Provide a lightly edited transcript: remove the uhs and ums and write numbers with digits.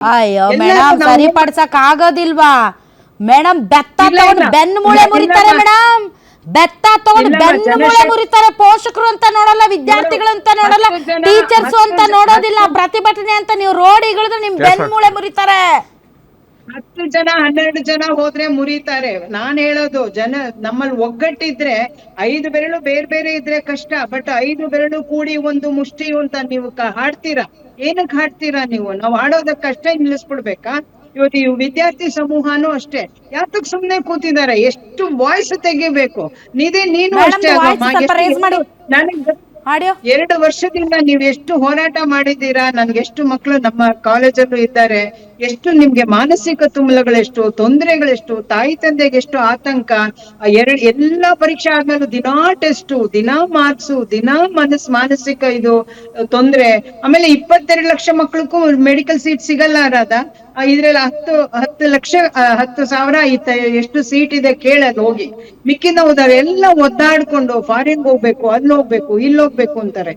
ಅಯ್ಯೋ ಎಲ್ಲರೂ ಮೇಡಮ್ ನಾವು ಸರಿಪಡ್ಸಕ್ ಆಗೋದಿಲ್ವಾ ಮೇಡಮ್? ಬೆತ್ತ ಇಲ್ಲ ತಗೊಂಡು ಇಲ್ಲ ಬೆನ್ನು ಮೂಳೆ ಮುರಿತಾರೆ ಮೇಡಮ್. ಬೆತ್ತ ತಗೊಂಡು ಇಲ್ಲಮ್ಮ ಬೆನ್ನು ಮೂಳೆ ಮುರಿತಾರೆ. ಪೋಷಕರು ಅಂತ ನೋಡಲ್ಲ, ವಿದ್ಯಾರ್ಥಿಗಳು ಅಂತ ನೋಡಲ್ಲ, 10 ಜನ ಟೀಚರ್ಸ್ 10 ಅಂತ ನೋಡೋದಿಲ್ಲ. ಪ್ರತಿಭಟನೆ ಅಂತ ನೀವು ರೋಡ್ ಇಳಿದ್ರೆ ನಿಮ್ ಬೆನ್ನು ಮೂಳೆ ಮುರಿತಾರೆ. 10 ಜನ 12 ಜನ ಹೋದ್ರೆ ಮುರಿತಾರೆ. ನಾನ್ ಹೇಳೋದು ನಮ್ಮಲ್ಲಿ ಒಗ್ಗಟ್ಟಿದ್ರೆ 5 ಬೆರಳು ಬೇರೆ ಬೇರೆ ಇದ್ರೆ ಕಷ್ಟ, ಬಟ್ 5 ಬೆರಳು ಕೂಡಿ ಒಂದು ಮುಷ್ಟಿ ಅಂತ ನೀವು ಹಾಡ್ತೀರಾ. ಏನಕ್ಕೆ ಹಾಡ್ತೀರಾ ನೀವು? ನಾವು ಹಾಡೋದಕ್ಕಷ್ಟೇ ನಿಲ್ಲಿಸ್ಬಿಡ್ಬೇಕಾ? ಇವತ್ತು ಈ ವಿದ್ಯಾರ್ಥಿ ಸಮೂಹನೂ ಅಷ್ಟೇ, ಯಾತಕ್ ಸುಮ್ನೆ ಕೂತಿದ್ದಾರೆ? ಎಷ್ಟು ವಾಯ್ಸ್ ತೆಗಿಬೇಕು. ನೀನು ಮೇಡಮ್ ಅಷ್ಟೇ ವಾಯ್ಸ್ ಅಲ್ವಮ್ಮ. ಸ್ವಲ್ಪ ರೇಸ್ ಮಾಡಿ ನನಗೆ ಆಡಿಯೋ. 2 ವರ್ಷದಿಂದ ನೀವು ಎಷ್ಟು ಹೋರಾಟ ಮಾಡಿದ್ದೀರಾ. ನನ್ಗೆ ಎಷ್ಟು ಮಕ್ಕಳು ನಮ್ಮ ಕಾಲೇಜಲ್ಲೂ ಇದ್ದಾರೆ. ಎಷ್ಟು ನಿಮ್ಗೆ ಮಾನಸಿಕ ತುಮುಲಗಳೆಷ್ಟು, ತೊಂದರೆಗಳೆಷ್ಟು, ತಾಯಿ ತಂದೆಗೆ ಎಷ್ಟು ಆತಂಕ. ಎಲ್ಲಾ ಪರೀಕ್ಷೆ ಆದ್ಮೇಲೆ ದಿನಾ ಟೆಸ್ಟು, ದಿನಾ ಮಾರ್ಕ್ಸು, ದಿನಾ ಮಾನಸಿಕ ಇದು ತೊಂದ್ರೆ. ಆಮೇಲೆ 22 ಲಕ್ಷ ಮಕ್ಕಳಿಗೂ ಮೆಡಿಕಲ್ ಸೀಟ್ ಸಿಗಲ್ಲ ರಾಧಾ. ಇದ್ರಲ್ಲಿ 10 ಲಕ್ಷ 10,000 ಎಷ್ಟು ಸೀಟ್ ಇದೆ ಕೇಳದ್ ಹೋಗಿ. ಮಿಕ್ಕಿದವ್ರೆಲ್ಲ ಒದ್ದಾಡ್ಕೊಂಡು ಫಾರಿನ್ ಹೋಗ್ಬೇಕು, ಅಲ್ಲಿ ಹೋಗ್ಬೇಕು, ಇಲ್ಲಿ ಹೋಗ್ಬೇಕು ಅಂತಾರೆ.